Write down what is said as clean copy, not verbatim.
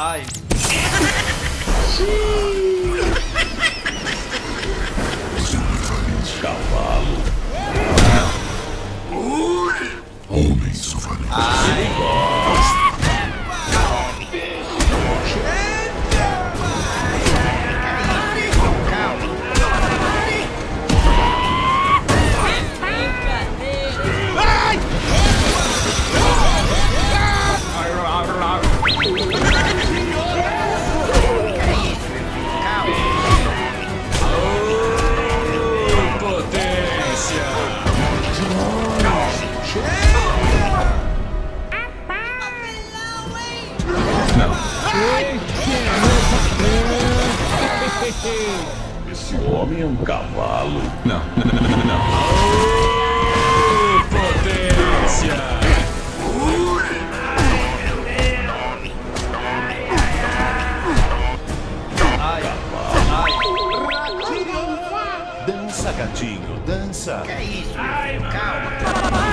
Ai. Cavalo. Homem sofrendo. Esse homem é um cavalo. Não. Potência! Ai. Dança, gatinho, dança. Que é isso? Calma.